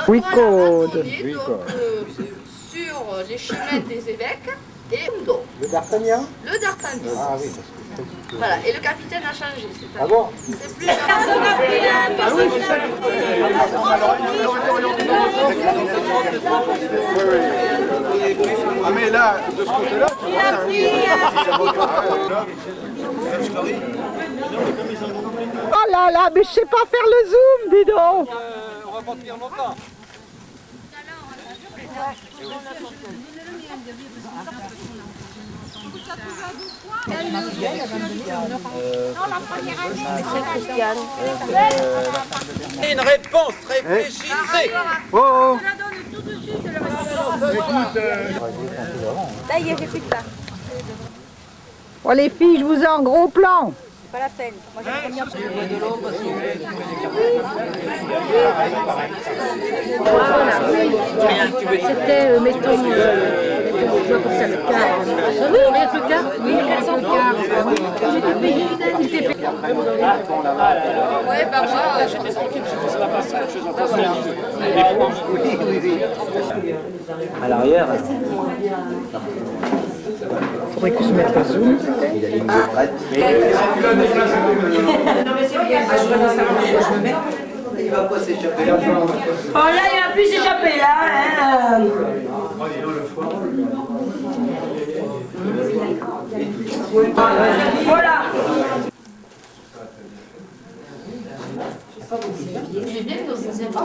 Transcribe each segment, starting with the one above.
Oui, Claude. Donc, sur les chemins des évêques et Undo. Le D'Artagnan? Le D'Artagnan. Ah oui, parce que... Voilà, et le capitaine a changé. Ah bon? C'est plus Ah mais là, de ce côté-là, tu vois, Oh là là, mais je sais pas faire le zoom, dis donc. on va pas tenir longtemps. Une réponse réfléchissez. Oh, oh. Là, il y a plus que ça. Oh les filles, je vous ai en gros plan. C'est pas la peine. Moi, j'aime bien. C'était, mettons, je vois comme ça le quart. Oui, rien que le quart. Oui, 400 quart. Ouais, bah moi, j'étais tranquille, je faisais la passe, quelque chose à passer. À l'arrière. Faudrait que je mette le zoom. Il a ligne de prête. Il va pas s'échapper là. Oh là, il va plus s'échapper là. Hein. Voilà. Il est bien, nos sixième. Hein?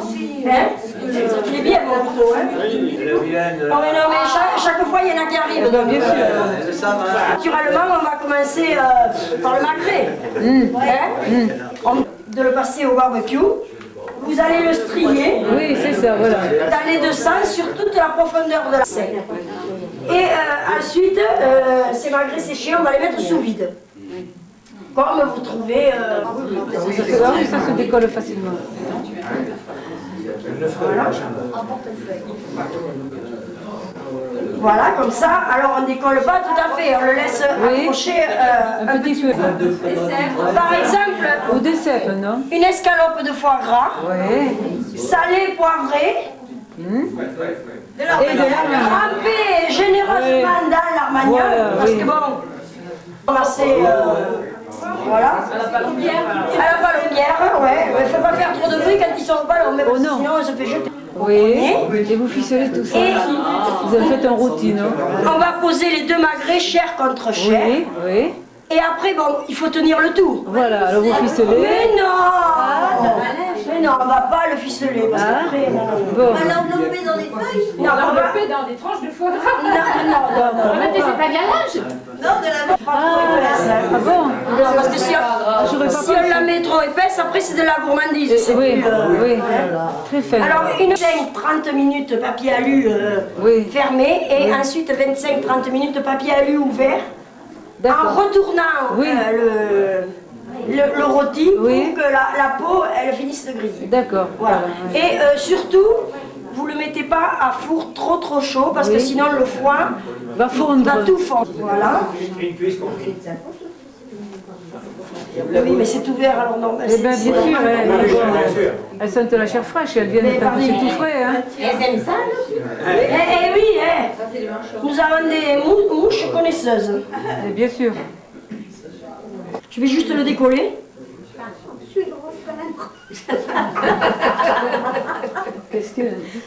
Il est bien mon couteau. Hein? Oh, mais non, mais chaque fois, il y en a qui arrivent. Donc, bien sûr. Naturellement, on va commencer par le magret. De le passer au barbecue. Vous allez le strier. Oui, c'est ça, voilà. Dans les deux sens, sur toute la profondeur de la scène. Et ensuite, ces magrets séchés, on va les mettre sous vide. Comme vous trouvez... Ça se décolle facilement. Voilà. Voilà, comme ça. Alors, on ne décolle pas tout à fait. On le laisse accrocher Un petit peu. Par exemple, Au dessert, non? une escalope de foie gras, Oui. salée, poivrée, Et de l'armagnac. trempée généreusement dans l'armagnac, Voilà, parce oui. que bon, ramasser, voilà. À la palombière, ouais. Il ne faut pas faire trop de bruit quand ils sont pas là, mais Oh non. sinon on se fait jeter. Oui. Et vous ficelez tout ça. Et Vous avez fait un routine, non? on va poser les deux magrets chair contre chair. Oui, oui. Et après, bon, il faut tenir le tout. Voilà, alors vous ficelez. Mais non! Mais non, on va pas le ficeler parce qu'après... Bon. l'envelopper dans des feuilles? Non, on va... Enveloppé dans des tranches de foie gras. Non. Mais c'est pas galage. Non, de la pas trop épaisse. Ah bon? Non, parce que si on la met trop épaisse, après c'est de la gourmandise. c'est Oui, plus, oui. Très fin. Alors, 30 minutes papier alu Oui. fermé et ensuite 25-30 minutes papier alu ouvert. En D'accord. retournant Oui. le rôti Oui. pour que la peau elle finisse de griller. D'accord. Voilà. Et surtout, vous ne le mettez pas à four trop chaud parce que sinon le foie Va fondre. va tout fondre. Voilà. Oui, mais c'est ouvert alors non. Eh bien, bien sûr, elles sentent la chair fraîche, elles viennent pas c'est tout frais. Hein. Oui, nous avons des mouches connaisseuses. Et bien sûr. Je vais juste le décoller. Qu'est-ce que...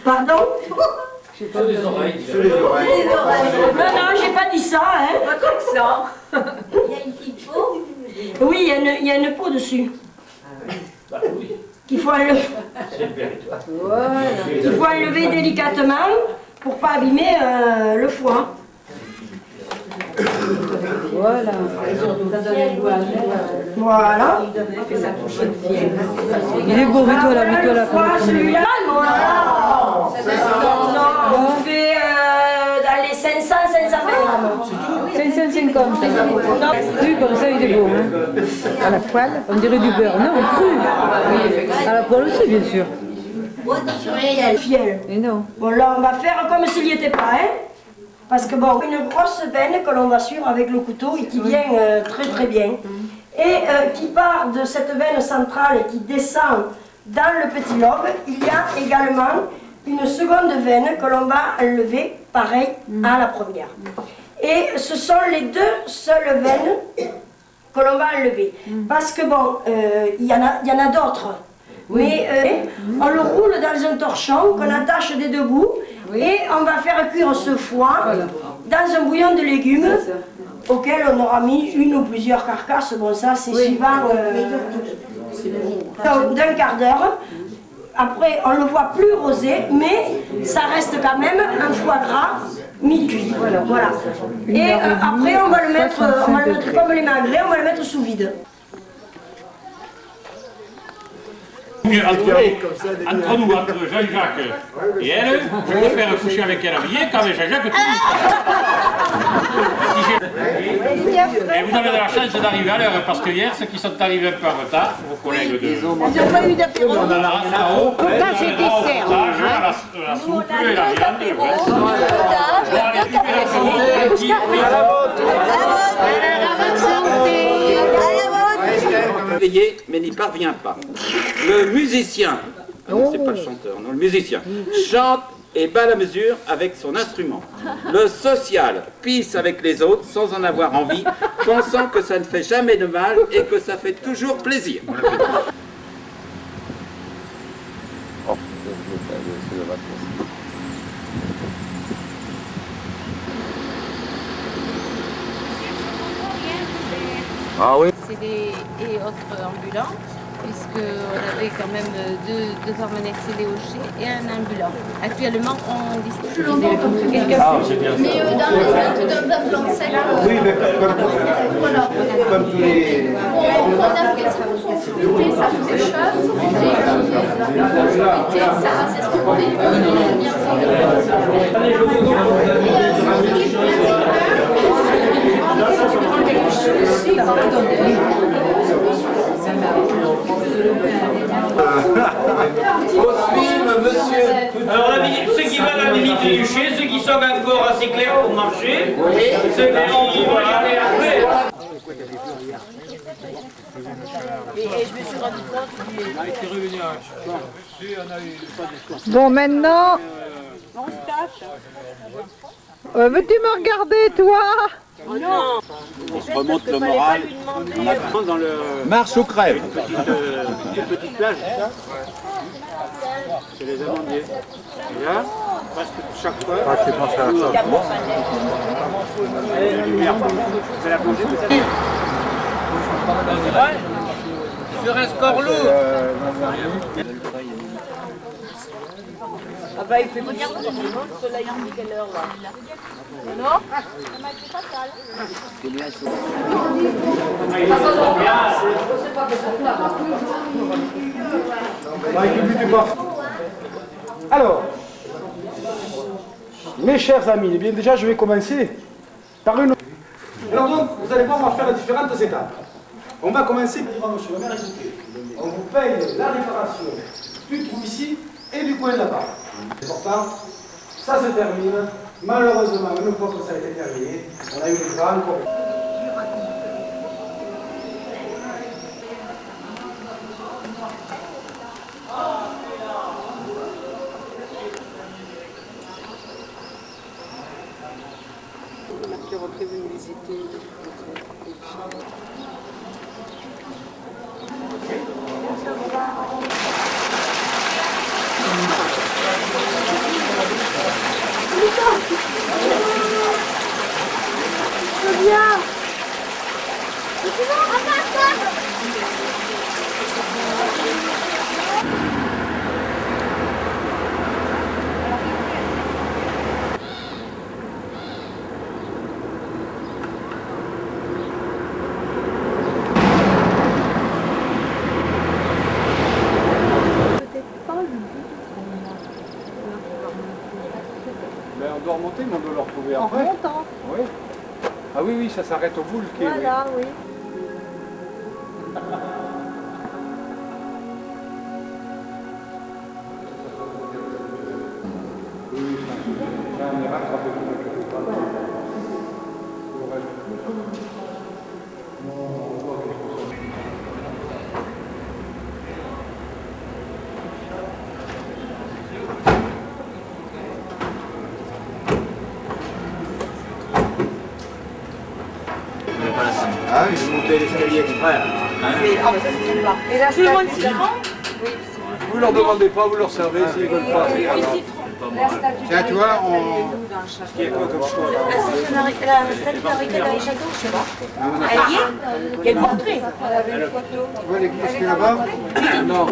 Pardon? Sur les oreilles. Non, j'ai pas dit ça, hein. Pas que ça. Oui, il y a une peau dessus. Qu'il faut enlever. Il faut enlever délicatement pour pas abîmer le foie. Voilà. Voilà. Il est beau, mets-toi là, mets-toi là. Foie, celui-là, voilà. On fait dans les 500-520 grammes. 550. Oui, comme ça, il est beau. Hein. À la poêle. On dirait du beurre. Non, cru. À la poêle aussi, bien sûr. Fiel. Et non. Bon, là, on va faire comme s'il n'y était pas, hein. Parce que bon, une grosse veine que l'on va suivre avec le couteau et qui vient très très bien. Et qui part de cette veine centrale et qui descend dans le petit lobe, il y a également une seconde veine que l'on va enlever, pareil à la première. Et ce sont les deux seules veines que l'on va enlever. Parce que bon, il y en a d'autres. Mais on le roule dans un torchon qu'on attache des deux bouts et on va faire cuire ce foie dans un bouillon de légumes auquel on aura mis une ou plusieurs carcasses. Bon, ça c'est suivant d'un quart d'heure. Après, on le voit plus rosé, mais ça reste quand même un foie gras mi-cuit. Voilà. Et après, on va le mettre comme les magrets, on va le mettre sous vide. Entre nous, entre Jean-Jacques et elle, je préfère coucher avec elle habillée qu'avec Jean-Jacques tout Et vous avez de la chance d'arriver à l'heure, parce que hier, ceux qui sont arrivés un peu en retard, vos collègues de... Ils n'ont pas eu d'apéro. On a la race là-haut, Pourtant, c'est dessert. la soupe et la viande. Bon, allez, tu fais Veillé, mais n'y parvient pas. Le musicien, c'est pas le chanteur, non, le musicien, chante et bat la mesure avec son instrument. Le social pisse avec les autres sans en avoir envie, pensant que ça ne fait jamais de mal et que ça fait toujours plaisir. Ah oui. C'est et autres ambulants, puisqu'on avait quand même deux harmonettes téléhochées et un ambulant. Actuellement, on distribue quelques Mais dans les ambulances secs, Oui, mais voilà. comme tous les... On a pris ça pour consulter, ça faisait chose, et ça c'est ce qu'on fait. Au film, monsieur. Alors, ceux qui veulent la visite trébuchée, ceux qui sont encore assez clairs pour marcher, ceux qui vont regarder après. Et je me suis rendu compte Bon, maintenant... veux-tu me regarder, toi? On se remonte le moral. On apprend dans le... Marche ou crève. Une petite plage. C'est les amandiers. Et là, presque chaque fois... Ah, tu penses à ça. C'est la plongée peut-être. Sur un score lourd. Ah bah il fait bonne heure, le soleil en quelle heure là? Non? Alors, mes chers amis, eh bien déjà je vais commencer par une... Alors donc, vous allez voir, on va faire les différentes étapes. On va commencer par monsieur le maire. On vous paye la déclaration du trou ici et du coin là-bas. C'est important, ça se termine. Malheureusement, une fois que ça a été terminé, on a eu une grande correction. Ben, on doit remonter, mais on doit le retrouver après. En remontant. Oui. Ah oui, oui, ça s'arrête au bout le quai. Voilà, oui. Ah oui, je montais l'escalier exprès. Ah, bah ça, c'est sympa. Et là, tout le monde s'y prend. Vous leur demandez pas, vous leur servez s'ils veulent pas. Tiens, tu vois, il y a quoi comme choix là? La statue d'Henriquet dans les châteaux, je sais pas. Elle y est. Il y a le portrait. Tu vois l'église qui est là-bas? Non.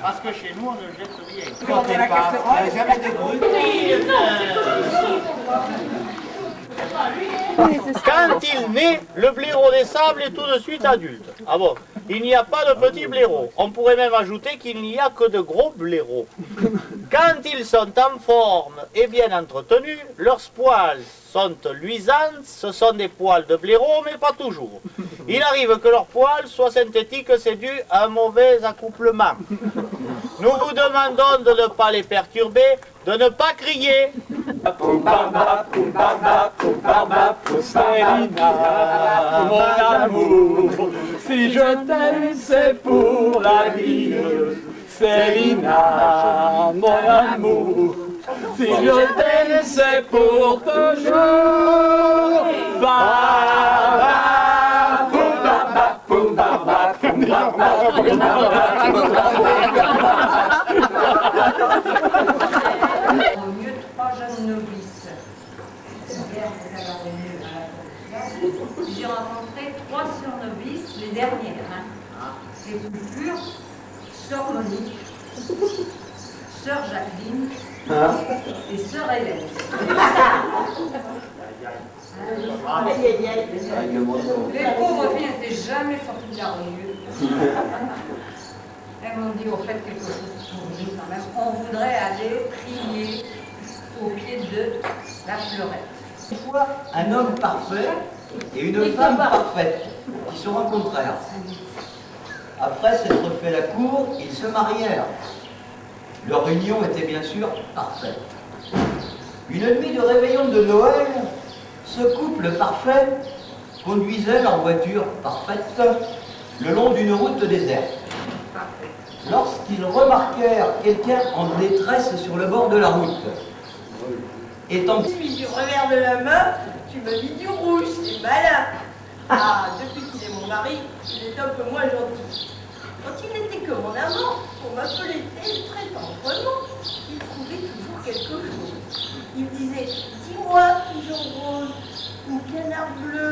Parce que chez nous, on ne jette rien. Quand il naît, le blaireau des sables est tout de suite adulte. Ah bon? Il n'y a pas de petits blaireaux. On pourrait même ajouter qu'il n'y a que de gros blaireaux. Quand ils sont en forme et bien entretenus, leurs poils sont luisants. Ce sont des poils de blaireau, mais pas toujours. Il arrive que leurs poils soient synthétiques, c'est dû à un mauvais accouplement. Nous vous demandons de ne pas les perturber, de ne pas crier. Célina, mon amour, si je t'aime c'est pour la vie. Célina, mon amour, si je t'aime c'est pour toujours. Au mieux 3 jeunes novices. J'ai rencontré 3 sœurs novices, les dernières, les plus pures, sœur Monique, sœur Jacqueline et sœur Hélène. Les pauvres filles n'étaient jamais sorties de la rue. Elles m'ont dit au fait quelque chose pour nous quand même. On voudrait aller prier au pied de la fleurette. Une fois, un homme parfait et une femme parfaite qui se rencontrèrent. Après s'être fait la cour, ils se marièrent. Leur union était bien sûr parfaite. Une nuit de réveillon de Noël, ce couple parfait conduisait leur voiture parfaite le long d'une route déserte. Lorsqu'ils remarquèrent quelqu'un en détresse sur le bord de la route, étant Puis du revers de la main, tu me dis du rouge, c'est malin. Ah, depuis qu'il est mon mari, il est un peu moins gentil. Quand il n'était que mon amant, pour m'appeler très tendrement, il trouvait toujours quelque chose. Il me disait, dis-moi, pigeon rose, ou canard bleu.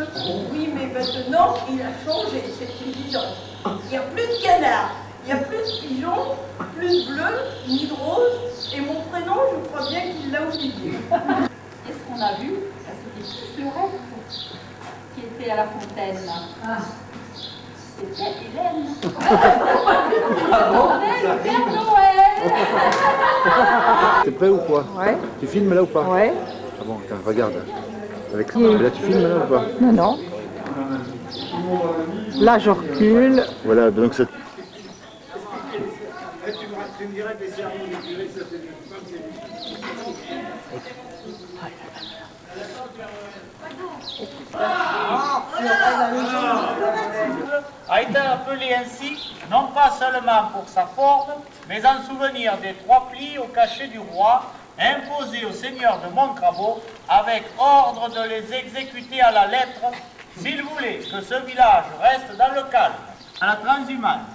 Oui, mais maintenant, il a changé, c'est évident. Il n'y a plus de canard, il n'y a plus de pigeon, plus de bleu, ni de rose, et mon prénom, je crois bien qu'il l'a oublié. Qu'est-ce qu'on a vu? C'était Fleurette qui était à la fontaine. Ah. C'était Hélène. Avec Père Noël. T'es prêt ou quoi? Ouais. Tu filmes là ou pas? Ouais. Ah bon, attends, regarde. Avec ça. Là, tu filmes là ou pas? Non, non. Là, je recule. Voilà, donc c'est... A été appelé ainsi, non pas seulement pour sa forme, mais en souvenir des 3 plis au cachet du roi, imposés au seigneur de Montcrabeau, avec ordre de les exécuter à la lettre, s'il voulait que ce village reste dans le calme, à la transhumance.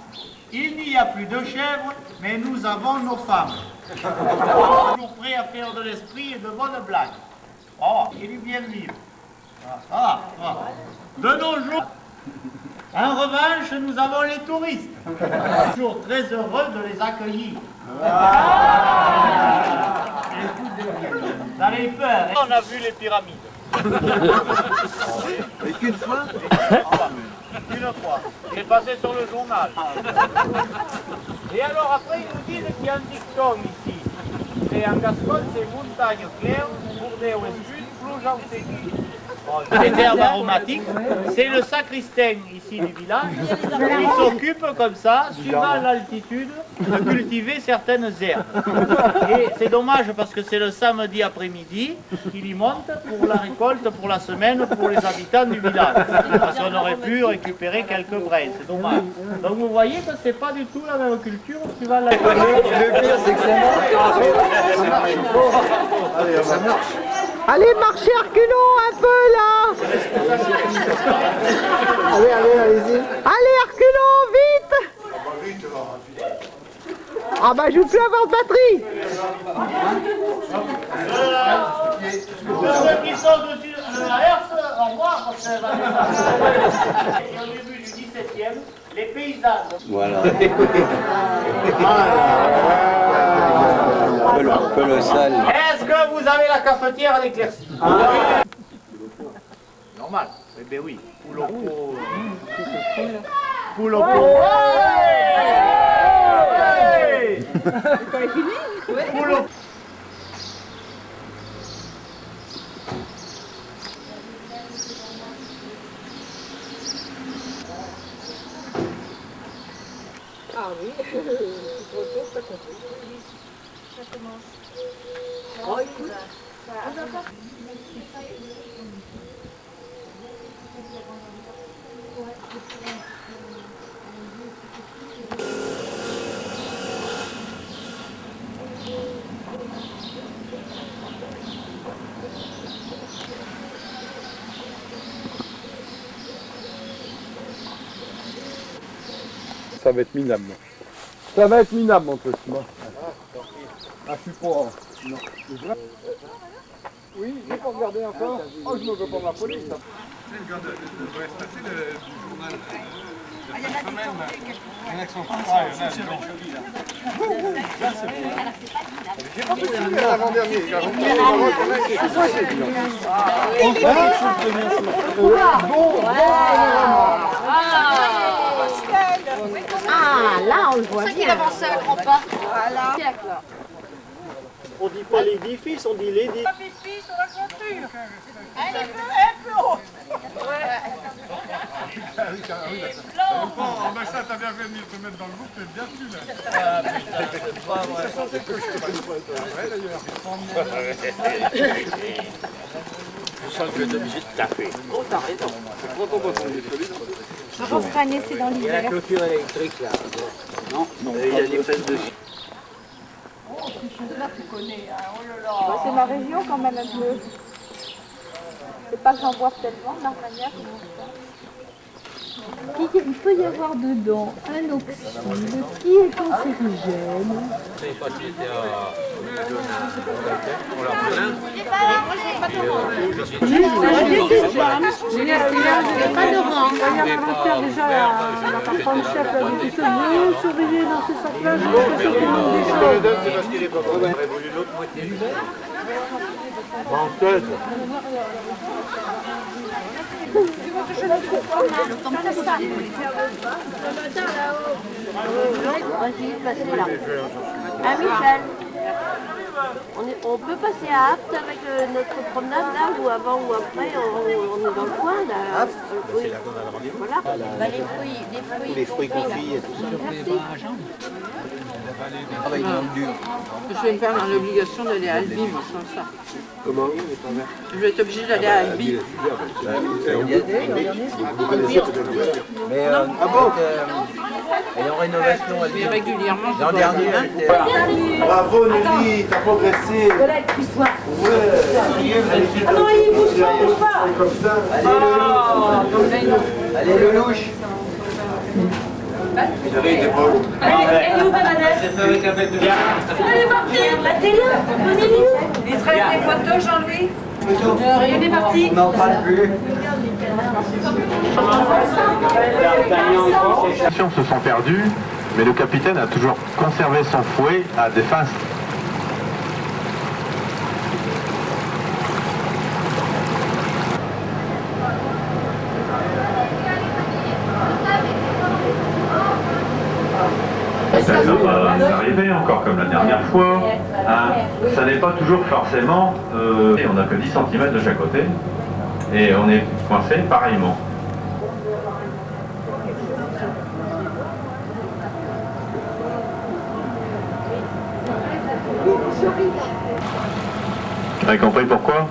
Il n'y a plus de chèvres, mais nous avons nos femmes. Toujours prêts à faire de l'esprit et de bonnes blagues. Oh, il est bien vivre. Ah, ah. De nos jours, en revanche, nous avons les touristes. Toujours très heureux de les accueillir. Ça les peur. On a vu les pyramides. Et qu'une fois? Une fois. C'est passé sur le journal. Et alors après, ils nous disent qu'il y a un dicton ici. Et en Gascogne, c'est montagne claire, bourdet au sud, plonge en sécu. Les herbes aromatiques, c'est le sacristain ici du village. Il s'occupe comme ça, suivant l'altitude, de cultiver certaines herbes. Et c'est dommage parce que c'est le samedi après-midi qu'il y monte pour la récolte, pour la semaine, pour les habitants du village. Parce qu'on aurait pu récupérer quelques braises, c'est dommage. Donc vous voyez que c'est pas du tout la même culture suivant la... Le pire, c'est que ça marche. Allez, ça marche. Allez, marchez à reculons un peu là. Allez-y. Allez, à reculons, vite. Ah bah, je ne veux plus avoir de batterie. Ceux qui sont dessus de la herse, au revoir, parce que ça va descendre. Et au début du 17e, les paysans. Voilà. Colossal. Est-ce que vous avez la cafetière à l'éclaircie? Normal. Eh bien oui. Poule au pot. Poule au pot. Poule au pot. Ah oui, ça commence. Oh, écoute. Ça va être minable. Ça va être minable, mon truc, moi. Ah, je suis pas... Non. Oui, j'ai pas regardé encore. Oh, je me veux pas ma police. C'est le gars de l'Ouest, c'est le journal. Il y en a qui sont pas. Ah, il y en a, c'est joli, là. Ça, c'est beau. J'ai pas pu filmer l'avant-dernier. On fait quelque chose de bien ce matin. Bon. Ah, là, on le voit C'est ça qu'il bien. avançait à grands pas. Voilà. On dit pas l'édifice, on dit l'édifice. L'édifice sur la clôture. Elle est plus haute. Oh, ben ça, t'as bien fait de venir te mettre dans le groupe, t'es bien dessus, là. Ah, putain, c'est pas vrai. C'est censé que je te fasse pas être vrai, d'ailleurs. Je sens que je vais obligé de taper. Oh, t'as raison. Je pense qu'un essai dans Il y a la l'hiver. clôture électrique, là. Non, non. Il y a des fesses dessus. Oh, ces choses-là, tu connais, hein. Oh là là. C'est ma région quand même un peu. C'est pas que j'en vois tellement de la manière comment ça. Il peut y avoir dedans un oxyde qui est cancérigène. Pas de rang. Déjà, la patronne chef a dit que veut surveiller dans ce sac-là. Je pense que c'est tout le monde des choses. C'est parce qu'il est pas bon. On aurait voulu l'autre moitié. Menteuse. Vas-y, passez là. Ah Michel, on peut passer à Apt avec notre promenade là, ou avant ou après, on est dans le coin là. Oui. Voilà. Bah, les fruits confits et tout ça. Je vais me faire l'obligation d'aller à Albi, moi, sans ça. Comment? Je vais être obligée d'aller à Albi. Mais ah bon elle est en rénovation, elle vient régulièrement. L'an dernier, Bravo Nelly, t'as progressé. Voilà, excuse-moi. Ah non, il bouge pas. Comme ça. Allez le louche. J'arrive d'épaule. Elle est où, Bernadette? C'est fait avec un bec de bien. Elle est partie. T'es là. On est où? Il serait des photos, Jean-Louis? Il est parti. On n'en parle plus. Les stations se sont perdues, mais le capitaine a toujours conservé son fouet à des fins. Ça va nous arriver encore comme la dernière fois. Hein. Ça n'est pas toujours forcément... et on n'a que 10 cm de chaque côté. Et on est coincé pareillement. Tu as compris pourquoi?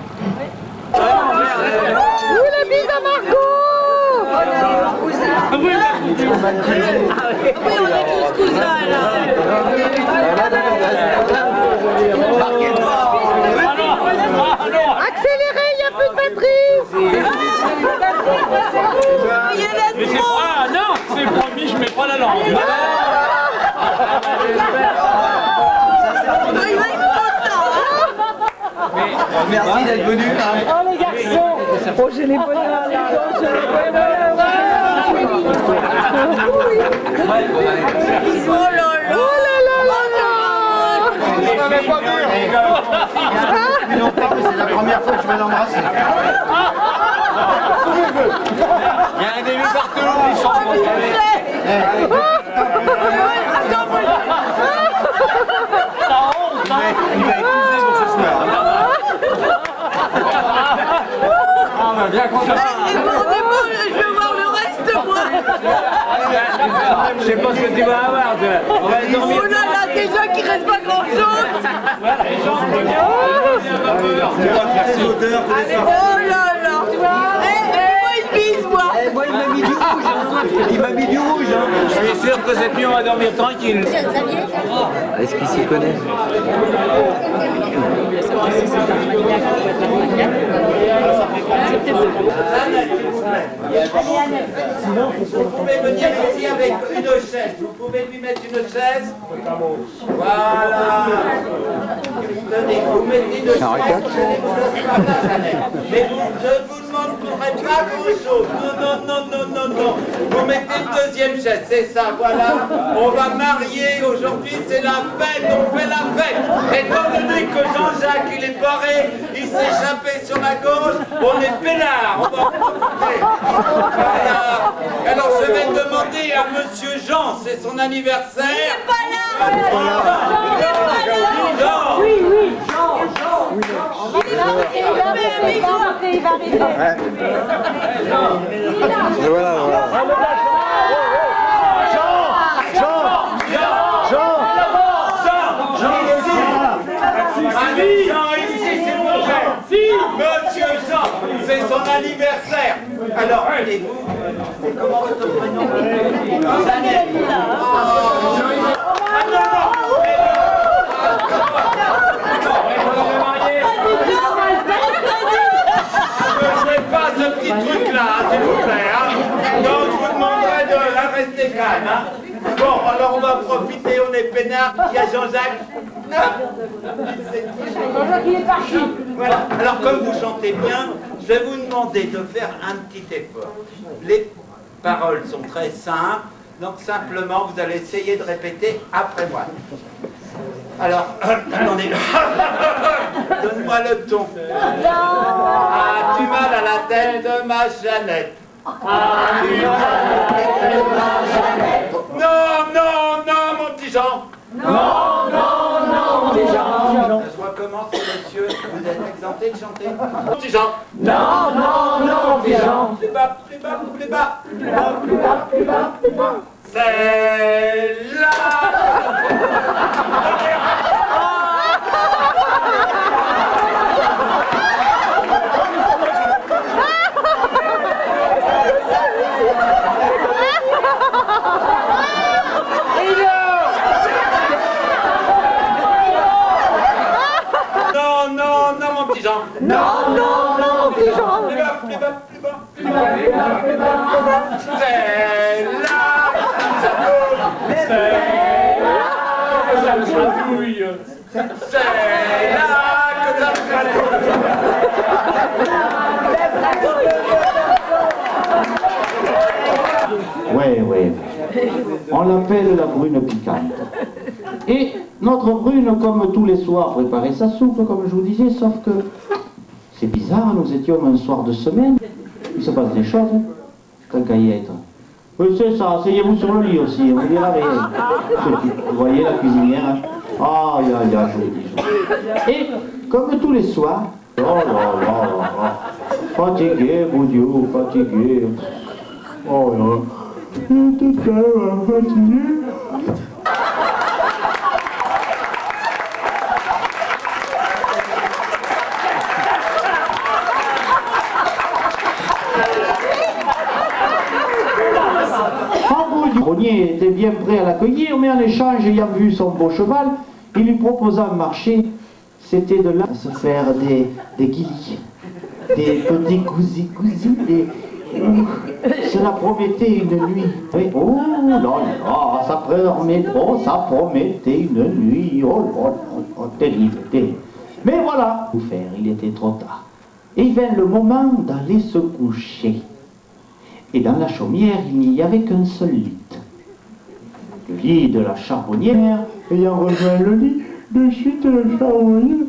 Où la bise à Marco? Oui, on est tous cousins là. Accélérez, il n'y a plus de batterie. Mais c'est pas... Non, c'est promis, je mets pas la langue. Merci d'être venu. Oh les garçons. Oh j'ai les bonheurs. Oh là là. C'est la première fois que je vais l'embrasser. Il y a un début partout, ils sont Il va épuiser pour ce soir. On va bien content. Je veux voir le reste, moi. Je sais pas ce que tu vas avoir, toi. On va dormir. Oh là là, déjà qu'il reste pas grand-chose. Voilà, les gens sont bien. Oh là là. Moi, il bise, moi. Moi, il m'a mis du rouge. Il m'a mis du rouge. Je suis sûr que cette nuit, on va dormir tranquille. Est-ce qu'il s'y connaît? Vous pouvez venir ici avec une chaise. Vous pouvez lui mettre une chaise. Voilà. Tenez, vous mettez une chaise. Mais je ne vous demanderai pas grand-chose. Non. Vous mettez une deuxième chaise, c'est ça, voilà. On va marier aujourd'hui, c'est la fête, on fait la fête. Étant donné que Jean-Jacques, il est barré, il s'est échappé sur la gauche, on est peinard. On va en profiter. Voilà. Alors je vais demander à Monsieur Jean, c'est son anniversaire. Il n'est pas là. Jean. Oui, Jean. Il va arriver. Et voilà. Jean, ici, c'est mon frère. Monsieur Jean, c'est son anniversaire. Alors, et vous, comment votre prénom? Jeannette. Je ne fais pas ce petit truc-là, s'il vous plaît. Donc, vous calme, hein. Bon, alors on va profiter, on est peinard. Il y a Jean-Jacques. Jean-Jacques, il est parti. Voilà, alors comme vous chantez bien, je vais vous demander de faire un petit effort. Les paroles sont très simples, donc simplement vous allez essayer de répéter après moi. Alors, attendez, donne-moi le ton. As-tu mal à la tête de ma Jeannette? As-tu mal à la tête de ma Jeannette? Non, non, non, mon petit Jean. Non, non, non, mon petit Jean. Je recommence, monsieur, vous êtes exempté de chanter. Mon petit Jean. Non, non, non, mon petit Jean. Plus bas, plus bas, plus bas. Plus bas, plus bas, plus bas, plus bas. C'est là. Non, non, non, mon petit Jean. Non, non, non, mon petit Jean. Plus bas, plus bas, plus bas, plus bas, plus bas, plus bas, plus bas. C'est là que ça bouge. C'est là que ça chatouille. C'est là que ça Ouais, ouais. On l'appelle la brune piquante. Et notre brune, comme tous les soirs, préparait sa soupe, comme je vous disais, sauf que c'est bizarre, nous étions un soir de semaine, il se passe des choses, quand qu'à y être. Oui, c'est ça, asseyez-vous sur le lit aussi, on dira rien. Vous voyez la cuisinière, hein? Ah, ya, ya, je vous dis. Et, comme tous les soirs, oh là là là là, fatigué, mon Dieu, fatigué. Oh là, j'étais tellement fatigué. Le Rognier était bien prêt à l'accueillir, mais en échange, ayant vu son beau cheval, il lui proposa un marché. C'était de là à se faire des guilis, des petits cousis, cela promettait une nuit. Oui. Oh là là, ça promettait une nuit. Oh là là, terrible, terrible. Mais voilà, tout faire, il était trop tard. Et vint le moment d'aller se coucher. Et dans la chaumière, il n'y avait qu'un seul lit. Le lit de la charbonnière, ayant rejoint le lit, de suite la charbonnière,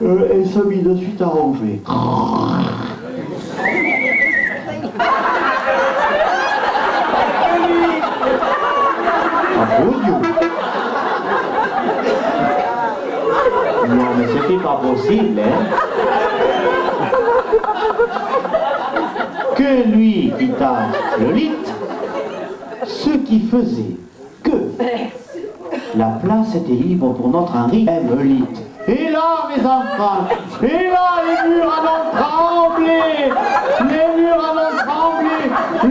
elle se mit de suite à ronfler. Ah, bon Dieu! Non, mais c'était pas possible, hein? Que lui quitta le lit, ce qui faisait que la place était libre pour notre Henri le lit. Et là, mes enfants, et là, les murs en ont tremblé, les murs en ont tremblé,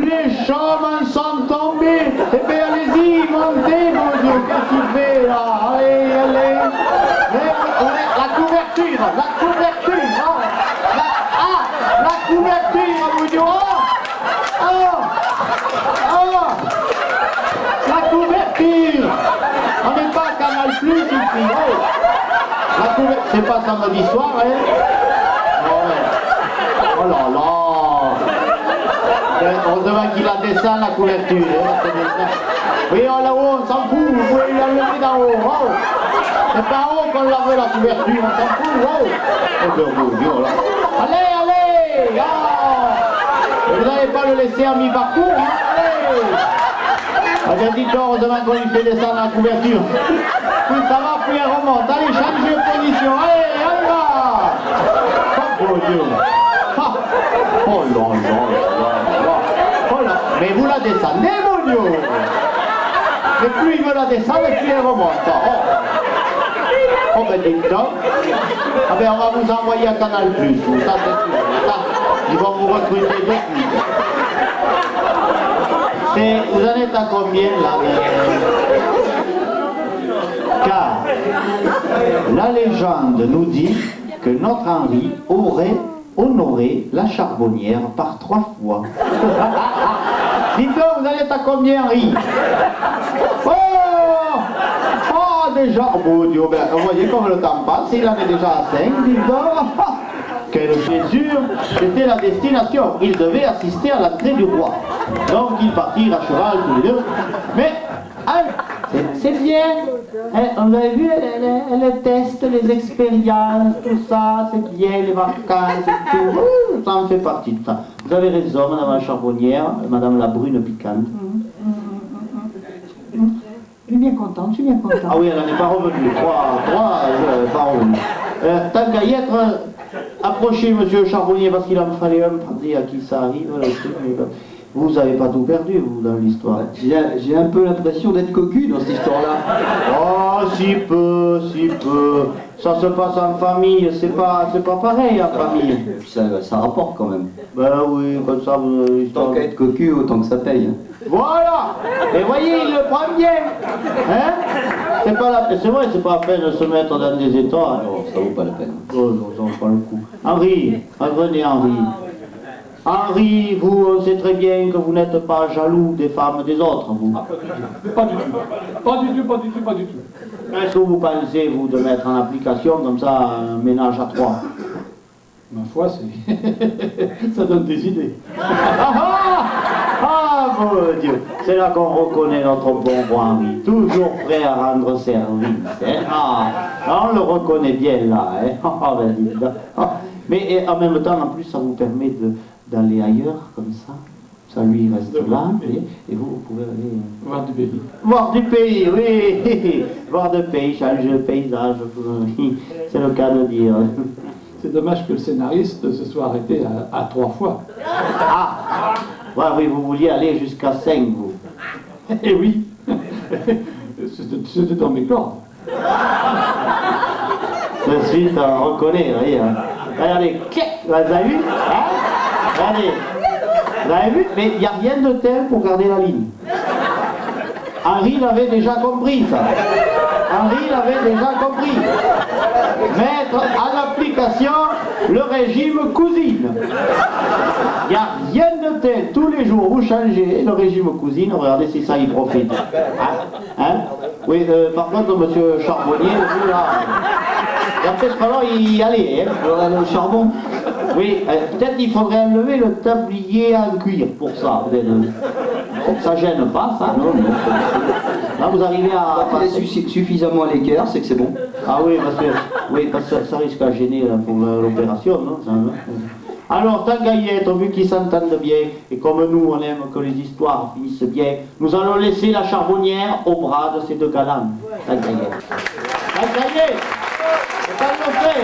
les chaumes en sont tombés. Eh bien, allez-y, montez, mon Dieu, qu'est-ce qu'il fait là? Allez, allez, la couverture, la couverture, mon Dieu, la couverture. On n'est pas à Canal Plus ici, c'est pas samedi soir, hein? Oh là là! Heureusement qu'il a descend la couverture, hein? Oui, oh là-haut, on s'en fout, vous pouvez lui enlever d'en haut, oh. C'est pas en haut qu'on la veut la couverture, on s'en fout, oh! Oh là. Allez, allez! Oh. Vous n'allez pas le laisser en mi-parcours, hein? Allez! Ah bien dit, heureusement qu'on lui fait descendre la couverture. Plus ça va, plus elle remonte. Allez, changez de position. Allez, on y va. Oh Dieu. Ah. Oh là là là. Oh là. Mais vous la descendez, mon Dieu. Et plus il veut la descendre, et plus elle remonte. Oh, oh ben dis donc. Ah ben on va vous envoyer à Canal Plus. Ça c'est sûr. Ils vont vous recruter de suite. Vous en êtes à combien là? Car la légende nous dit que notre Henri aurait honorer la charbonnière par 3 fois. Dites donc, vous allez être à combien, Henri? Oh, déjà, oh mon Dieu, ben, vous voyez comme le temps passe, il en est déjà à 5, dites donc. Quelle mesure, c'était la destination. Il devait assister à l'entrée du roi. Donc ils partirent à cheval tous les deux. Mais, c'est bien. On avait vu les tests, les expériences, tout ça, c'est bien, les vacances et tout. Ça en fait partie de ça. Vous avez raison, madame la charbonnière, madame la brune piquante. Je suis bien contente, je suis bien contente. Ah oui, elle n'en est pas revenue. Trois, pas revenue. Tant qu'à y être, approchez monsieur le charbonnier parce qu'il en fallait un pour dire à qui ça arrive. Vous n'avez pas tout perdu, vous, dans l'histoire. J'ai un peu l'impression d'être cocu dans cette histoire-là. Oh, si peu, si peu. Ça se passe en famille, c'est pas pareil en famille. Ça rapporte quand même. Ben oui, comme ça, vous... Tant qu'à être cocu, autant que ça paye. Voilà. Et voyez, il le prend bien. Hein? C'est vrai, c'est pas la peine de se mettre dans des états. Non, ça vaut pas la peine. Oh non, ça vaut pas le coup. Henri, venez Henri. Henri, vous, on sait très bien que vous n'êtes pas jaloux des femmes des autres, vous. Pas du tout. Pas du tout, pas du tout, pas du tout. Est-ce que vous pensez, vous, de mettre en application comme ça un ménage à 3? Ma foi, c'est... ça donne des idées. Ah, mon Dieu, c'est là qu'on reconnaît notre bon roi Henri, toujours prêt à rendre service. Hein? Ah, on le reconnaît bien là. Hein? Mais en même temps, en plus, ça vous permet d'aller ailleurs, comme ça. Ça lui reste là, et vous pouvez aller... Voir du pays. Voir du pays, oui. Voir du pays, changer le paysage, c'est le cas de dire. C'est dommage que le scénariste se soit arrêté à 3 fois. Ah ouais, oui, vous vouliez aller jusqu'à 5, vous. Eh oui. C'était dans mes cordes. De suite, on reconnaît, vous voyez. Hein. Regardez, vous avez vu hein? Regardez, vous avez vu? Mais il n'y a rien de tel pour garder la ligne. Henri l'avait déjà compris, ça. Henri l'avait déjà compris. Mettre en application le régime cousine. Il n'y a rien de tel. Tous les jours, vous changez le régime cousine. Regardez si ça y profite. Hein? Oui, par contre, monsieur Charbonnier, vous là... Il va peut-être falloir y aller, hein, pour aller au charbon. Oui, peut-être qu'il faudrait enlever le tablier en cuir pour ça. Ça gêne pas, ça, non? Là, vous arrivez à... Quand il est suffisamment à l'équerre, c'est que c'est bon. Ah oui, parce que ça risque à gêner là, pour l'opération, non? Ça, non? Alors, tant qu'à y être, vu qu'ils s'entendent bien, et comme nous, on aime que les histoires finissent bien, nous allons laisser la charbonnière au bras de ces deux galants. Tant qu'à y être. Tant qu'à y être. C'est pas le fait.